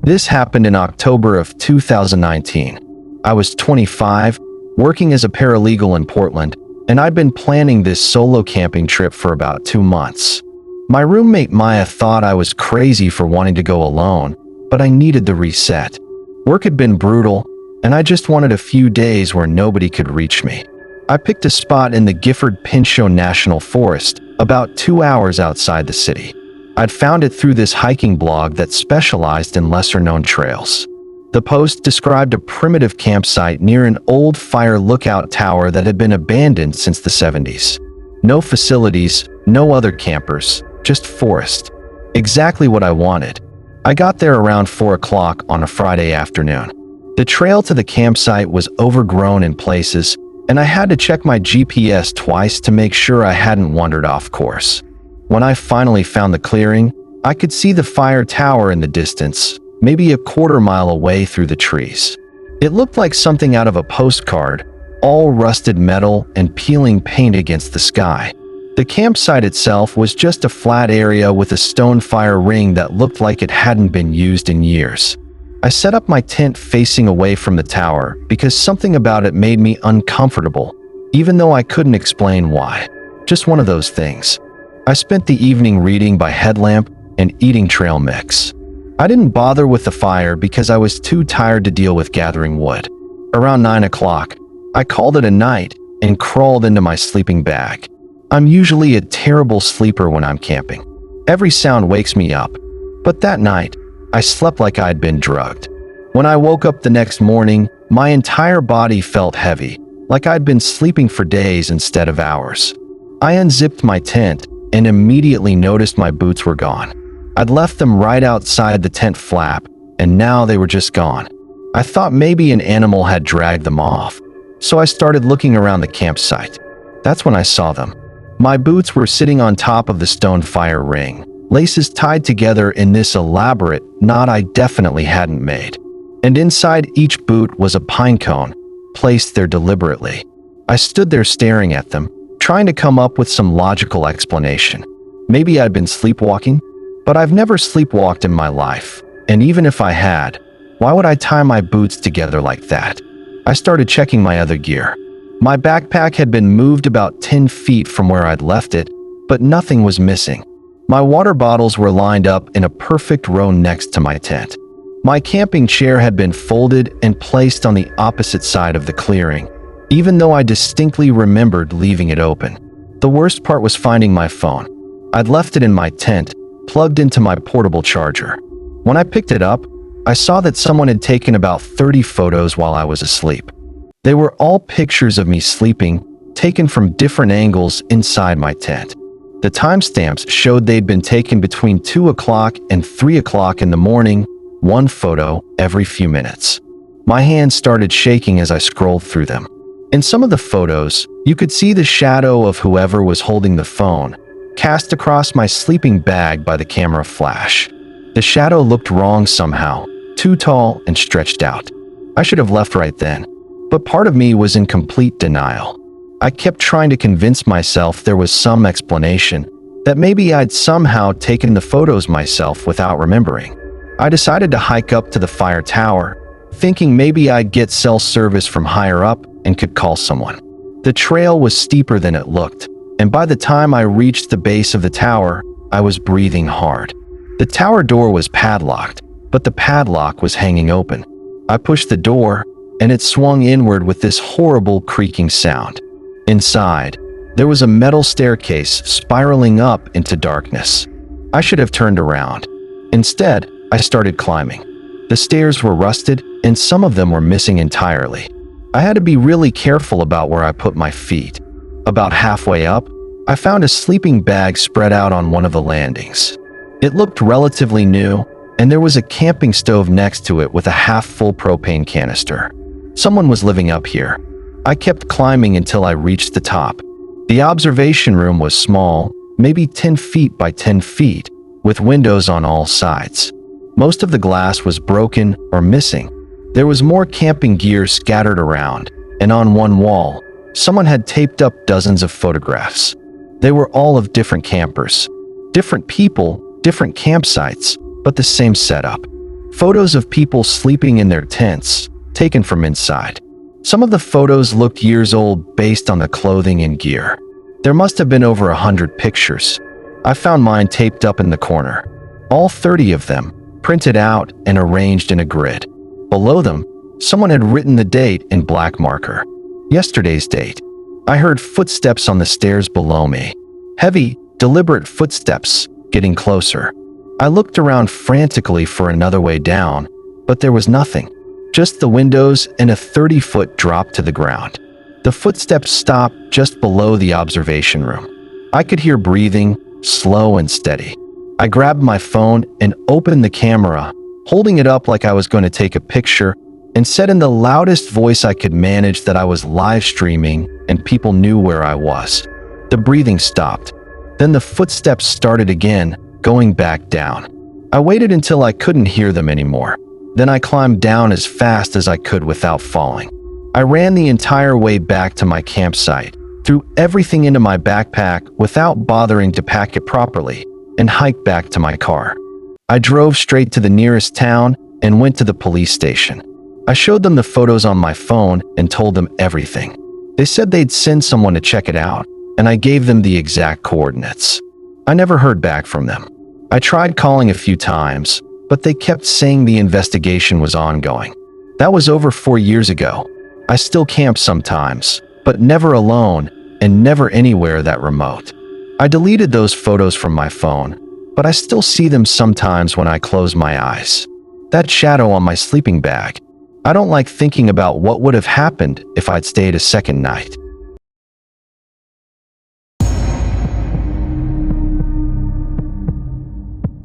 This happened in October of 2019. I was 25, working as a paralegal in Portland, and I'd been planning this solo camping trip for about 2 months. My roommate Maya thought I was crazy for wanting to go alone, but I needed the reset. Work had been brutal, and I just wanted a few days where nobody could reach me. I picked a spot in the Gifford-Pinchot National Forest, about 2 hours outside the city. I'd found it through this hiking blog that specialized in lesser-known trails. The post described a primitive campsite near an old fire lookout tower that had been abandoned since the 70s. No facilities, no other campers, just forest. Exactly what I wanted. I got there around 4 o'clock on a Friday afternoon. The trail to the campsite was overgrown in places, and I had to check my GPS twice to make sure I hadn't wandered off course. When I finally found the clearing, I could see the fire tower in the distance, maybe a quarter-mile away through the trees. It looked like something out of a postcard, all rusted metal and peeling paint against the sky. The campsite itself was just a flat area with a stone fire ring that looked like it hadn't been used in years. I set up my tent facing away from the tower because something about it made me uncomfortable, even though I couldn't explain why. Just one of those things. I spent the evening reading by headlamp and eating trail mix. I didn't bother with the fire because I was too tired to deal with gathering wood. Around 9 o'clock, I called it a night and crawled into my sleeping bag. I'm usually a terrible sleeper when I'm camping. Every sound wakes me up, but that night, I slept like I'd been drugged. When I woke up the next morning, my entire body felt heavy, like I'd been sleeping for days instead of hours. I unzipped my tent and immediately noticed my boots were gone. I'd left them right outside the tent flap, and now they were just gone. I thought maybe an animal had dragged them off, so I started looking around the campsite. That's when I saw them. My boots were sitting on top of the stone fire ring, laces tied together in this elaborate knot I definitely hadn't made. And inside each boot was a pine cone, placed there deliberately. I stood there staring at them, trying to come up with some logical explanation. Maybe I'd been sleepwalking? But I've never sleepwalked in my life, and even if I had, why would I tie my boots together like that? I started checking my other gear. My backpack had been moved about 10 feet from where I'd left it, but nothing was missing. My water bottles were lined up in a perfect row next to my tent. My camping chair had been folded and placed on the opposite side of the clearing, even though I distinctly remembered leaving it open. The worst part was finding my phone. I'd left it in my tent, plugged into my portable charger. When I picked it up, I saw that someone had taken about 30 photos while I was asleep. They were all pictures of me sleeping, taken from different angles inside my tent. The timestamps showed they'd been taken between 2 o'clock and 3 o'clock in the morning, one photo every few minutes. My hands started shaking as I scrolled through them. In some of the photos, you could see the shadow of whoever was holding the phone, cast across my sleeping bag by the camera flash. The shadow looked wrong somehow, too tall and stretched out. I should have left right then. But part of me was in complete denial. I kept trying to convince myself there was some explanation, that maybe I'd somehow taken the photos myself without remembering. I decided to hike up to the fire tower, thinking maybe I'd get cell service from higher up and could call someone. The trail was steeper than it looked, and by the time I reached the base of the tower, I was breathing hard. The tower door was padlocked, but the padlock was hanging open. I pushed the door, and it swung inward with this horrible creaking sound. Inside, there was a metal staircase spiraling up into darkness. I should have turned around. Instead, I started climbing. The stairs were rusted, and some of them were missing entirely. I had to be really careful about where I put my feet. About halfway up, I found a sleeping bag spread out on one of the landings. It looked relatively new, and there was a camping stove next to it with a half-full propane canister. Someone was living up here. I kept climbing until I reached the top. The observation room was small, maybe 10 feet by 10 feet, with windows on all sides. Most of the glass was broken or missing. There was more camping gear scattered around, and on one wall, someone had taped up dozens of photographs. They were all of different campers. Different people, different campsites, but the same setup. Photos of people sleeping in their tents, taken from inside. Some of the photos looked years old based on the clothing and gear. There must have been over 100 pictures. I found mine taped up in the corner. All 30 of them, printed out and arranged in a grid. Below them, someone had written the date in black marker. Yesterday's date. I heard footsteps on the stairs below me. Heavy, deliberate footsteps, getting closer. I looked around frantically for another way down, but there was nothing. Just the windows and a 30-foot drop to the ground. The footsteps stopped just below the observation room. I could hear breathing, slow and steady. I grabbed my phone and opened the camera, holding it up like I was going to take a picture, and said in the loudest voice I could manage that I was live streaming and people knew where I was. The breathing stopped. Then the footsteps started again, going back down. I waited until I couldn't hear them anymore. Then I climbed down as fast as I could without falling. I ran the entire way back to my campsite, threw everything into my backpack without bothering to pack it properly, and hiked back to my car. I drove straight to the nearest town and went to the police station. I showed them the photos on my phone and told them everything. They said they'd send someone to check it out, and I gave them the exact coordinates. I never heard back from them. I tried calling a few times, but they kept saying the investigation was ongoing. That was over 4 years ago. I still camp sometimes, but never alone and never anywhere that remote. I deleted those photos from my phone, but I still see them sometimes when I close my eyes. That shadow on my sleeping bag. I don't like thinking about what would have happened if I'd stayed a second night.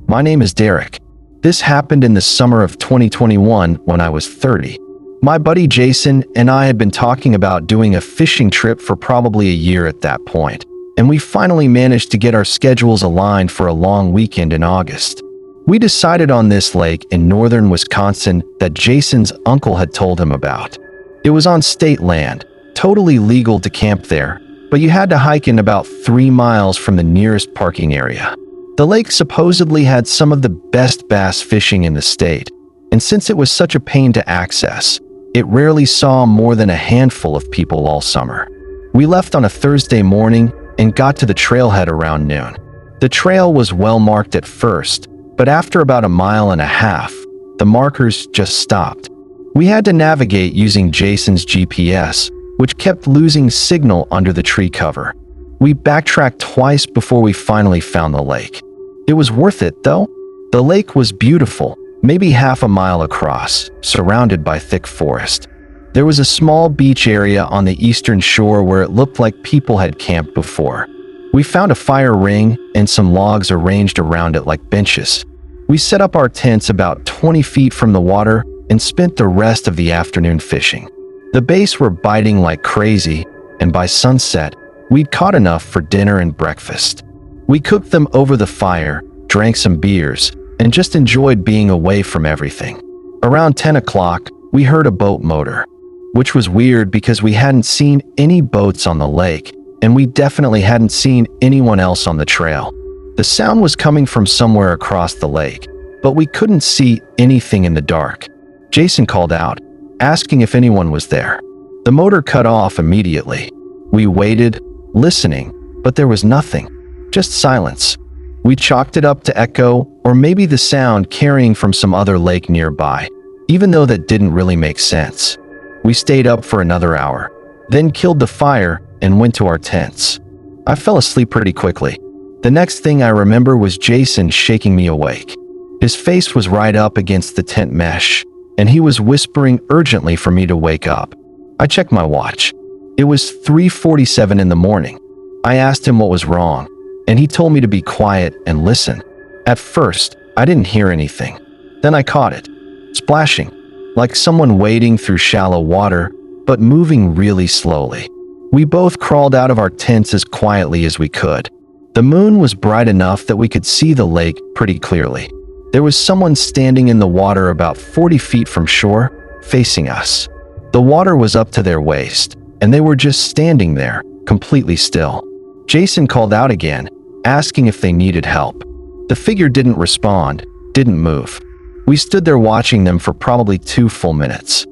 My name is Derek. This happened in the summer of 2021 when I was 30. My buddy Jason and I had been talking about doing a fishing trip for probably a year at that point, and we finally managed to get our schedules aligned for a long weekend in August. We decided on this lake in northern Wisconsin that Jason's uncle had told him about. It was on state land, totally legal to camp there, but you had to hike in about 3 miles from the nearest parking area. The lake supposedly had some of the best bass fishing in the state, and since it was such a pain to access, it rarely saw more than a handful of people all summer. We left on a Thursday morning and got to the trailhead around noon. The trail was well marked at first, but after about 1.5 miles, the markers just stopped. We had to navigate using Jason's GPS, which kept losing signal under the tree cover. We backtracked twice before we finally found the lake. It was worth it, though. The lake was beautiful, maybe 1/2 mile across, surrounded by thick forest. There was a small beach area on the eastern shore where it looked like people had camped before. We found a fire ring and some logs arranged around it like benches. We set up our tents about 20 feet from the water and spent the rest of the afternoon fishing. The bass were biting like crazy, and by sunset, we'd caught enough for dinner and breakfast. We cooked them over the fire, drank some beers, and just enjoyed being away from everything. Around 10 o'clock, we heard a boat motor, which was weird because we hadn't seen any boats on the lake, and we definitely hadn't seen anyone else on the trail. The sound was coming from somewhere across the lake, but we couldn't see anything in the dark. Jason called out, asking if anyone was there. The motor cut off immediately. We waited, listening, but there was nothing, just silence. We chalked it up to echo, or maybe the sound carrying from some other lake nearby, even though that didn't really make sense. We stayed up for another hour, then killed the fire and went to our tents. I fell asleep pretty quickly. The next thing I remember was Jason shaking me awake. His face was right up against the tent mesh, and he was whispering urgently for me to wake up. I checked my watch. It was 3:47 in the morning. I asked him what was wrong, and he told me to be quiet and listen. At first, I didn't hear anything. Then I caught it, splashing, like someone wading through shallow water, but moving really slowly. We both crawled out of our tents as quietly as we could. The moon was bright enough that we could see the lake pretty clearly. There was someone standing in the water about 40 feet from shore, facing us. The water was up to their waist, and they were just standing there, completely still. Jason called out again, asking if they needed help. The figure didn't respond, didn't move. We stood there watching them for probably 2 full minutes.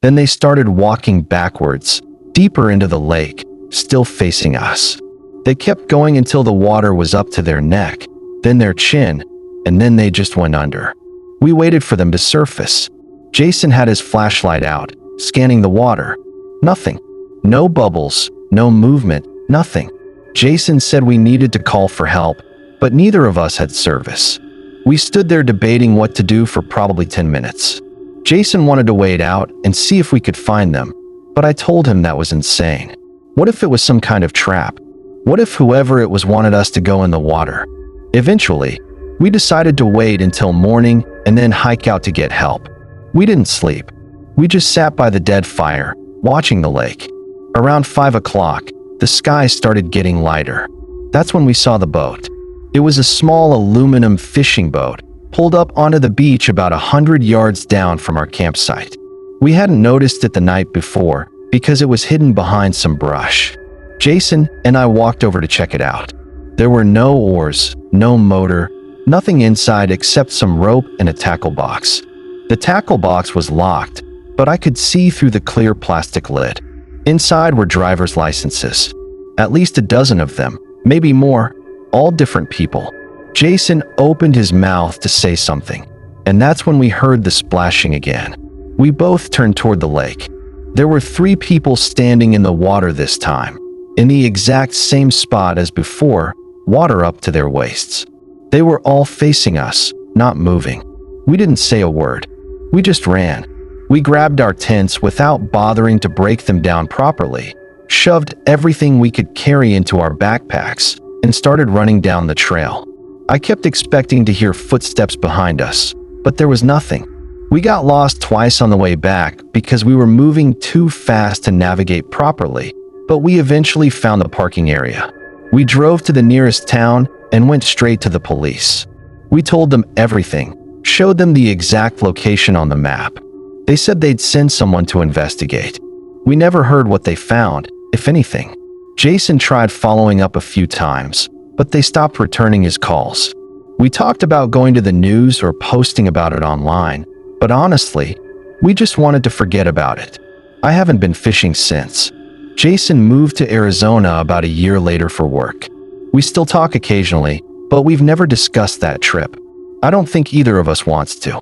Then they started walking backwards, deeper into the lake, still facing us. They kept going until the water was up to their neck, then their chin, and then they just went under. We waited for them to surface. Jason had his flashlight out, scanning the water. Nothing. No bubbles, no movement, nothing. Jason said we needed to call for help, but neither of us had service. We stood there debating what to do for probably 10 minutes. Jason wanted to wait out and see if we could find them, but I told him that was insane. What if it was some kind of trap? What if whoever it was wanted us to go in the water? Eventually, we decided to wait until morning and then hike out to get help. We didn't sleep. We just sat by the dead fire, watching the lake. Around 5 o'clock, the sky started getting lighter. That's when we saw the boat. It was a small aluminum fishing boat, pulled up onto the beach about 100 yards down from our campsite. We hadn't noticed it the night before because it was hidden behind some brush. Jason and I walked over to check it out. There were no oars, no motor, nothing inside except some rope and a tackle box. The tackle box was locked, but I could see through the clear plastic lid. Inside were driver's licenses. At least a dozen of them, maybe more, all different people. Jason opened his mouth to say something, and that's when we heard the splashing again. We both turned toward the lake. There were 3 people standing in the water this time, in the exact same spot as before, water up to their waists. They were all facing us, not moving. We didn't say a word. We just ran. We grabbed our tents without bothering to break them down properly, shoved everything we could carry into our backpacks, and started running down the trail. I kept expecting to hear footsteps behind us, but there was nothing. We got lost twice on the way back because we were moving too fast to navigate properly, but we eventually found the parking area. We drove to the nearest town and went straight to the police. We told them everything, showed them the exact location on the map. They said they'd send someone to investigate. We never heard what they found, if anything. Jason tried following up a few times, but they stopped returning his calls. We talked about going to the news or posting about it online, but honestly, we just wanted to forget about it. I haven't been fishing since. Jason moved to Arizona about a year later for work. We still talk occasionally, but we've never discussed that trip. I don't think either of us wants to.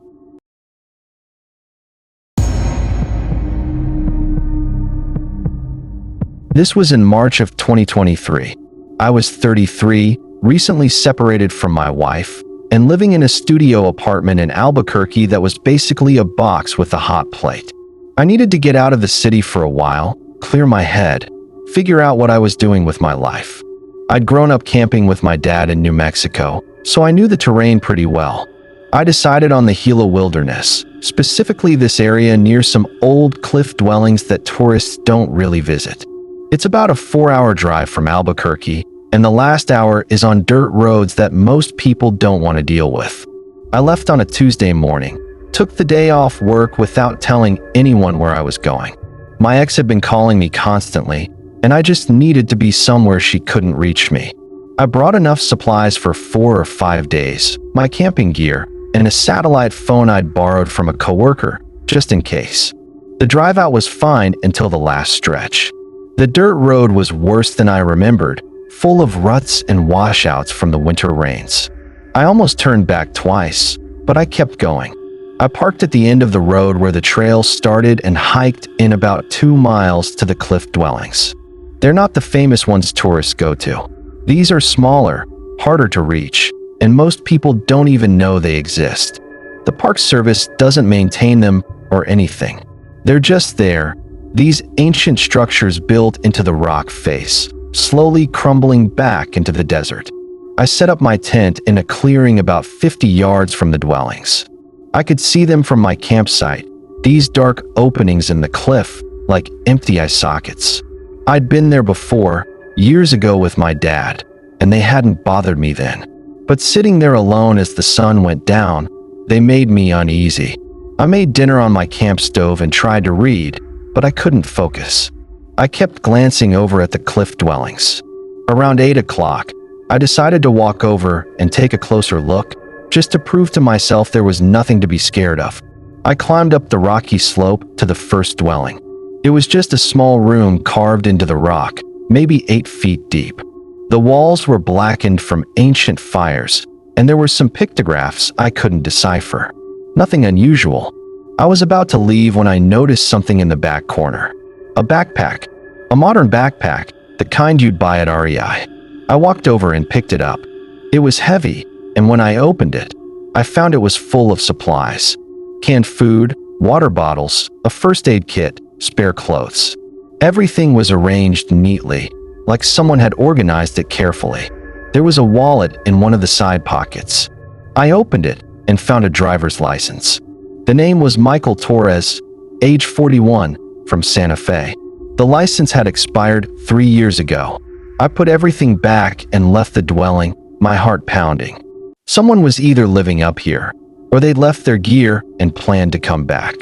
This was in March of 2023. I was 33, recently separated from my wife, and living in a studio apartment in Albuquerque that was basically a box with a hot plate. I needed to get out of the city for a while, clear my head, figure out what I was doing with my life. I'd grown up camping with my dad in New Mexico, so I knew the terrain pretty well. I decided on the Gila Wilderness, specifically this area near some old cliff dwellings that tourists don't really visit. It's about a 4-hour drive from Albuquerque, and the last hour is on dirt roads that most people don't want to deal with. I left on a Tuesday morning, took the day off work without telling anyone where I was going. My ex had been calling me constantly, and I just needed to be somewhere she couldn't reach me. I brought enough supplies for 4 or 5 days, my camping gear, and a satellite phone I'd borrowed from a coworker, just in case. The drive out was fine until the last stretch. The dirt road was worse than I remembered, full of ruts and washouts from the winter rains. I almost turned back twice, but I kept going. I parked at the end of the road where the trail started and hiked in about 2 miles to the cliff dwellings. They're not the famous ones tourists go to. These are smaller, harder to reach, and most people don't even know they exist. The Park Service doesn't maintain them or anything. They're just there, these ancient structures built into the rock face, slowly crumbling back into the desert. I set up my tent in a clearing about 50 yards from the dwellings. I could see them from my campsite, these dark openings in the cliff, like empty eye sockets. I'd been there before, years ago with my dad, and they hadn't bothered me then. But sitting there alone as the sun went down, they made me uneasy. I made dinner on my camp stove and tried to read, but I couldn't focus. I kept glancing over at the cliff dwellings. Around 8 o'clock, I decided to walk over and take a closer look, just to prove to myself there was nothing to be scared of. I climbed up the rocky slope to the first dwelling. It was just a small room carved into the rock, maybe 8 feet deep. The walls were blackened from ancient fires, and there were some pictographs I couldn't decipher. Nothing unusual. I was about to leave when I noticed something in the back corner. A backpack. A modern backpack, the kind you'd buy at REI. I walked over and picked it up. It was heavy, and when I opened it, I found it was full of supplies. Canned food, water bottles, a first aid kit, spare clothes. Everything was arranged neatly, like someone had organized it carefully. There was a wallet in one of the side pockets. I opened it and found a driver's license. The name was Michael Torres, age 41, from Santa Fe. The license had expired 3 years ago. I put everything back and left the dwelling, my heart pounding. Someone was either living up here, or they'd left their gear and planned to come back.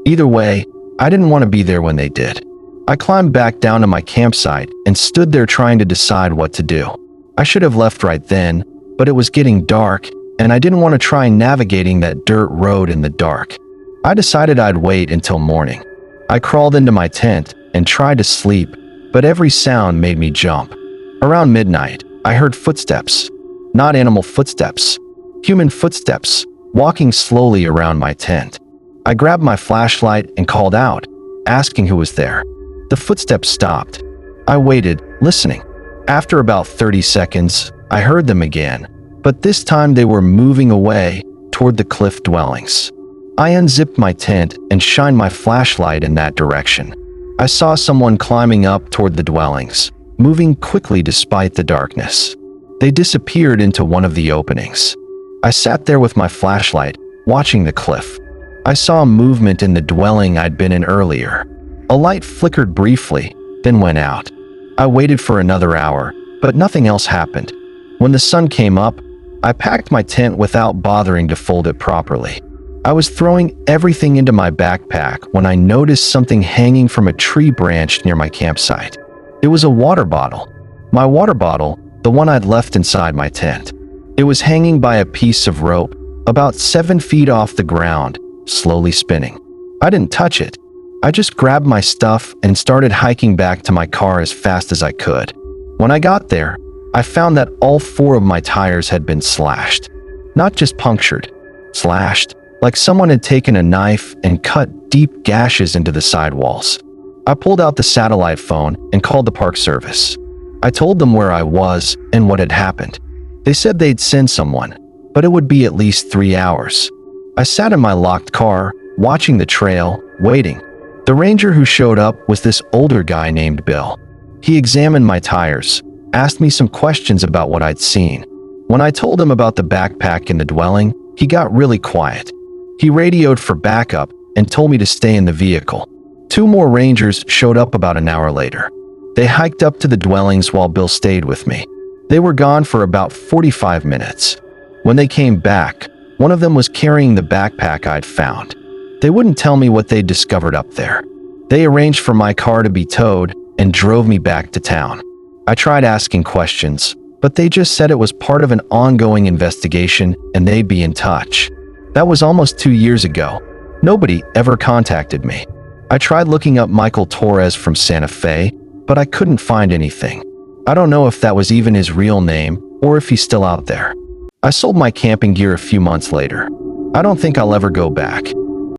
Either way, I didn't want to be there when they did. I climbed back down to my campsite and stood there trying to decide what to do. I should have left right then, but it was getting dark, and I didn't want to try navigating that dirt road in the dark. I decided I'd wait until morning. I crawled into my tent and tried to sleep, but every sound made me jump. Around midnight, I heard footsteps. Not animal footsteps. Human footsteps, walking slowly around my tent. I grabbed my flashlight and called out, asking who was there. The footsteps stopped. I waited, listening. After about 30 seconds, I heard them again, but this time they were moving away toward the cliff dwellings. I unzipped my tent and shined my flashlight in that direction. I saw someone climbing up toward the dwellings, moving quickly despite the darkness. They disappeared into one of the openings. I sat there with my flashlight, watching the cliff. I saw movement in the dwelling I'd been in earlier. A light flickered briefly, then went out. I waited for another hour, but nothing else happened. When the sun came up, I packed my tent without bothering to fold it properly. I was throwing everything into my backpack when I noticed something hanging from a tree branch near my campsite. It was a water bottle. My water bottle, the one I'd left inside my tent. It was hanging by a piece of rope, about 7 feet off the ground, slowly spinning. I didn't touch it. I just grabbed my stuff and started hiking back to my car as fast as I could. When I got there, I found that all 4 of my tires had been slashed. Not just punctured, slashed, like someone had taken a knife and cut deep gashes into the sidewalls. I pulled out the satellite phone and called the park service. I told them where I was and what had happened. They said they'd send someone, but it would be at least 3 hours. I sat in my locked car, watching the trail, waiting. The ranger who showed up was this older guy named Bill. He examined my tires, asked me some questions about what I'd seen. When I told him about the backpack in the dwelling, he got really quiet. He radioed for backup and told me to stay in the vehicle. 2 more rangers showed up about an hour later. They hiked up to the dwellings while Bill stayed with me. They were gone for about 45 minutes. When they came back, one of them was carrying the backpack I'd found. They wouldn't tell me what they'd discovered up there. They arranged for my car to be towed and drove me back to town. I tried asking questions, but they just said it was part of an ongoing investigation and they'd be in touch. That was almost 2 years ago. Nobody ever contacted me. I tried looking up Michael Torres from Santa Fe, but I couldn't find anything. I don't know if that was even his real name or if he's still out there. I sold my camping gear a few months later. I don't think I'll ever go back.